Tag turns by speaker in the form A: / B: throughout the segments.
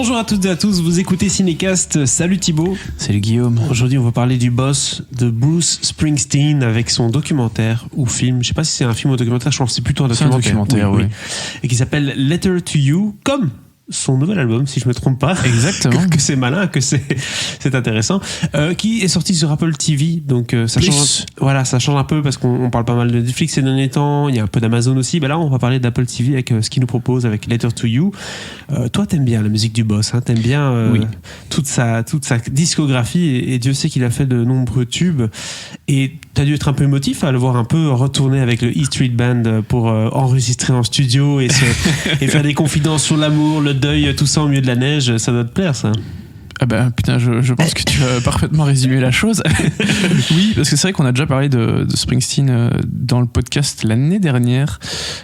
A: Bonjour à toutes et à tous, vous écoutez Cinécast. Salut Thibaut.
B: Salut Guillaume.
A: Aujourd'hui, on va parler du boss de Bruce Springsteen avec son documentaire ou film. Je sais pas si c'est un film ou un documentaire, je pense que c'est plutôt un documentaire.
B: C'est un documentaire, oui.
A: Et qui s'appelle Letter to You, comme son nouvel album, si je me trompe pas.
B: Exactement.
A: que c'est malin, que c'est intéressant. Qui est sorti sur Apple TV, donc ça change. Voilà, ça change un peu parce qu'on parle pas mal de Netflix ces derniers temps. Il y a un peu d'Amazon aussi. Ben là, on va parler d'Apple TV avec ce qu'il nous propose avec Letter to You. Toi, t'aimes bien la musique du boss, hein, t'aimes bien
B: oui.
A: toute sa discographie et Dieu sait qu'il a fait de nombreux tubes. Et t'as dû être un peu émotif à le voir un peu retourner avec le E Street Band pour enregistrer en studio et faire des confidences sur l'amour, le deuil, tout ça au milieu de la neige. Ça doit te plaire, ça?
B: Ah ben putain, je pense que tu as parfaitement résumé la chose. Oui, parce que c'est vrai qu'on a déjà parlé de Springsteen dans le podcast l'année dernière.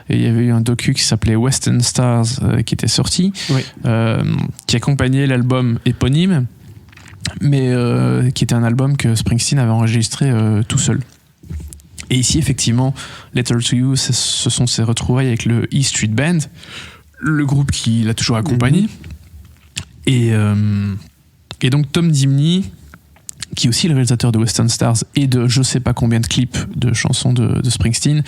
B: Et il y avait eu un docu qui s'appelait Western Stars qui était sorti, oui. Qui accompagnait l'album éponyme, mais qui était un album que Springsteen avait enregistré tout seul. Et ici, effectivement, Letter to You, ce sont ses retrouvailles avec le E Street Band, le groupe qui l'a toujours accompagné. Et donc Tom Dimney, qui est aussi le réalisateur de Western Stars et de je sais pas combien de clips de chansons de Springsteen,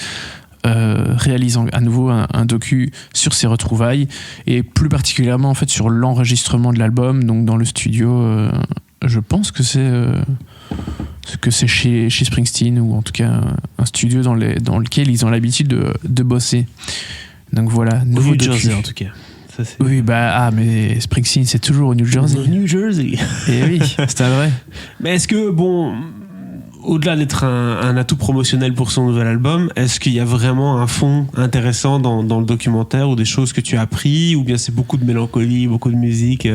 B: réalise à nouveau un docu sur ses retrouvailles et plus particulièrement en fait sur l'enregistrement de l'album, donc dans le studio. Je pense que c'est chez Springsteen, ou en tout cas un studio dans lequel ils ont l'habitude de bosser. Donc voilà, nouveau
A: New
B: docu.
A: Jersey en tout cas. Ça,
B: oui, mais Springsteen, c'est toujours au New Jersey.
A: New Jersey.
B: Et oui, c'est vrai.
A: Mais est-ce que, bon, au-delà d'être un atout promotionnel pour son nouvel album, est-ce qu'il y a vraiment un fond intéressant dans le documentaire, ou des choses que tu as appris, ou bien c'est beaucoup de mélancolie, beaucoup de musique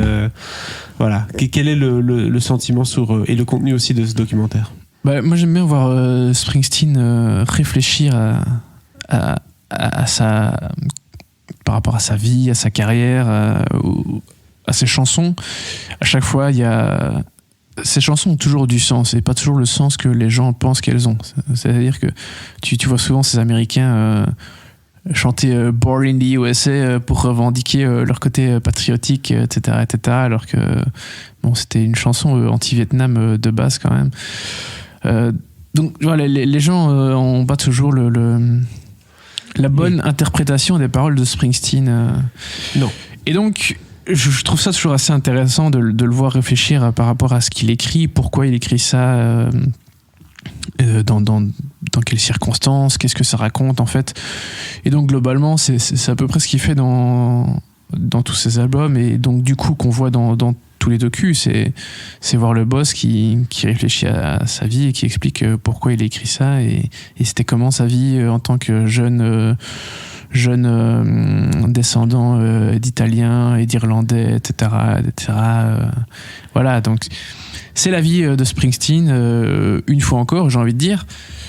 A: voilà. Quel est le sentiment et le contenu aussi de ce documentaire? Moi,
B: j'aime bien voir Springsteen réfléchir à sa... par rapport à sa vie, à sa carrière, à ses chansons. À chaque fois, ces chansons ont toujours du sens, et pas toujours le sens que les gens pensent qu'elles ont. C'est-à-dire que tu vois souvent ces Américains chanter Born in the USA pour revendiquer leur côté patriotique, etc., alors que c'était une chanson anti-Vietnam de base quand même. Donc voilà, les gens ont pas toujours la bonne interprétation des paroles de Springsteen.
A: Non. Et
B: donc, je trouve ça toujours assez intéressant de le voir réfléchir par rapport à ce qu'il écrit, pourquoi il écrit ça, dans quelles circonstances, qu'est-ce que ça raconte en fait. Et donc globalement, c'est à peu près ce qu'il fait dans tous ses albums, et donc du coup qu'on voit dans tous les docus, c'est voir le boss qui réfléchit à sa vie et qui explique pourquoi il a écrit ça, et c'était comment sa vie en tant que jeune descendant d'Italiens et d'Irlandais, etc. Voilà, donc c'est la vie de Springsteen, une fois encore, j'ai envie de dire,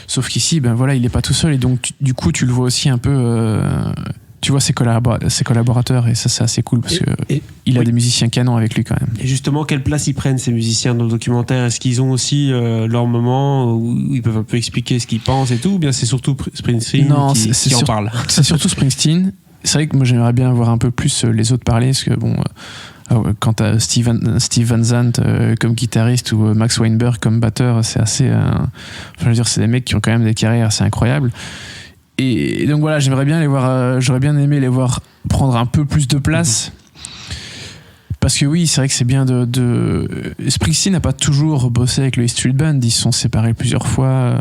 B: sauf qu'ici, il est pas tout seul, et donc du coup tu le vois aussi un peu... tu vois ses collaborateurs, et ça c'est assez cool parce qu'il a des musiciens canons avec lui quand même.
A: Et justement, quelle place ils prennent ces musiciens dans le documentaire? Est-ce qu'ils ont aussi leur moment où ils peuvent un peu expliquer ce qu'ils pensent et tout, ou bien c'est surtout Springsteen qui en parle?
B: C'est surtout Springsteen. C'est vrai que moi j'aimerais bien voir un peu plus les autres parler, parce que quant à Steve Van Zandt comme guitariste, ou Max Weinberg comme batteur, c'est assez... c'est des mecs qui ont quand même des carrières assez incroyables. Et donc voilà, j'aimerais bien j'aurais bien aimé les voir prendre un peu plus de place, parce que oui, c'est vrai que c'est bien Springsteen n'a pas toujours bossé avec le E Street Band, ils se sont séparés plusieurs fois.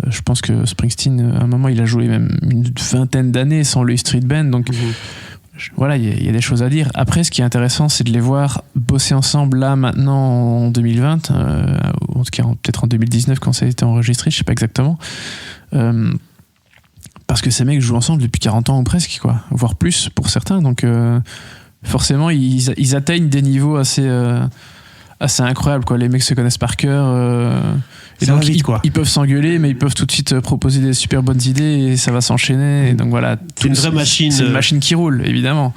B: Je pense que Springsteen, à un moment, il a joué même une vingtaine d'années sans le E Street Band, donc voilà, il y a des choses à dire. Après, ce qui est intéressant, c'est de les voir bosser ensemble là, maintenant, en 2020, ou en tout cas peut-être en 2019 quand ça a été enregistré, je sais pas exactement. Parce que ces mecs jouent ensemble depuis 40 ans ou presque, quoi, voire plus pour certains. Donc forcément, ils atteignent des niveaux assez incroyables, quoi. Les mecs se connaissent par cœur. Et donc ils peuvent s'engueuler, mais ils peuvent tout de suite proposer des super bonnes idées, et ça va s'enchaîner. Et donc voilà,
A: c'est une vraie machine.
B: C'est une machine qui roule, évidemment.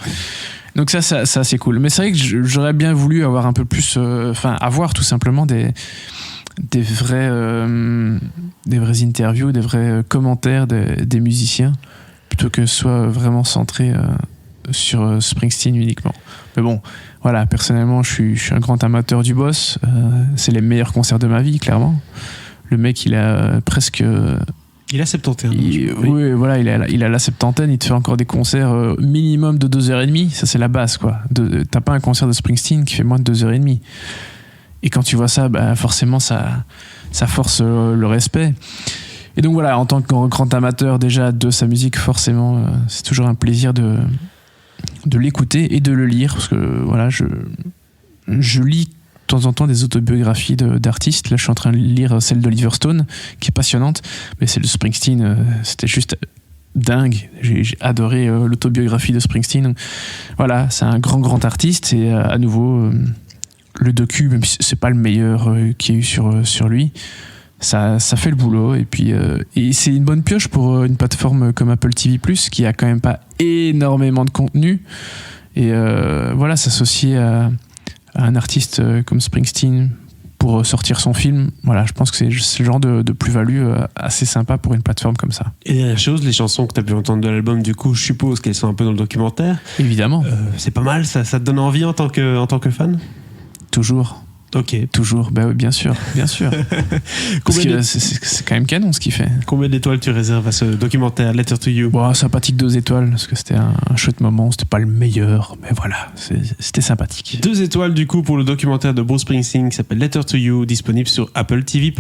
B: Donc ça c'est cool. Mais c'est vrai que j'aurais bien voulu avoir un peu plus, avoir tout simplement des vraies interviews, des vrais commentaires des musiciens, plutôt que ce soit vraiment centré sur Springsteen uniquement. Mais bon, voilà, personnellement, je suis un grand amateur du boss. C'est les meilleurs concerts de ma vie, clairement. Le mec, il a presque...
A: Il a 71.
B: Oui, voilà, il a la septantaine, il te fait encore des concerts minimum de 2h30, ça c'est la base, quoi. T'as pas un concert de Springsteen qui fait moins de 2h30. Et quand tu vois ça, bah, forcément, ça force le respect. Et donc voilà, en tant que grand amateur déjà de sa musique, forcément, c'est toujours un plaisir de l'écouter et de le lire, parce que voilà, je lis de temps en temps des autobiographies d'artistes. Là, je suis en train de lire celle d'Oliver Stone, qui est passionnante, mais celle de Springsteen, c'était juste dingue. J'ai adoré l'autobiographie de Springsteen. Donc, voilà, c'est un grand artiste, et à nouveau, le docu, même si c'est pas le meilleur qu'il y a eu sur lui, ça fait le boulot, et puis et c'est une bonne pioche pour une plateforme comme Apple TV+, qui a quand même pas énormément de contenu, et voilà, s'associer à un artiste comme Springsteen pour sortir son film, voilà, je pense que c'est le genre de plus-value assez sympa pour une plateforme comme ça.
A: Et dernière chose, les chansons que tu as pu entendre de l'album, du coup, je suppose qu'elles sont un peu dans le documentaire.
B: Évidemment.
A: C'est pas mal, ça te donne envie en tant que fan?
B: Toujours.
A: Ok.
B: Toujours, bah oui, bien sûr. Parce que c'est quand même canon ce qu'il fait.
A: Combien d'étoiles tu réserves à ce documentaire Letter to You?
B: Bon, sympathique 2 étoiles, parce que c'était un chouette moment, c'était pas le meilleur, mais voilà, c'était sympathique.
A: 2 étoiles du coup pour le documentaire de Bruce Springsteen qui s'appelle Letter to You, disponible sur Apple TV+.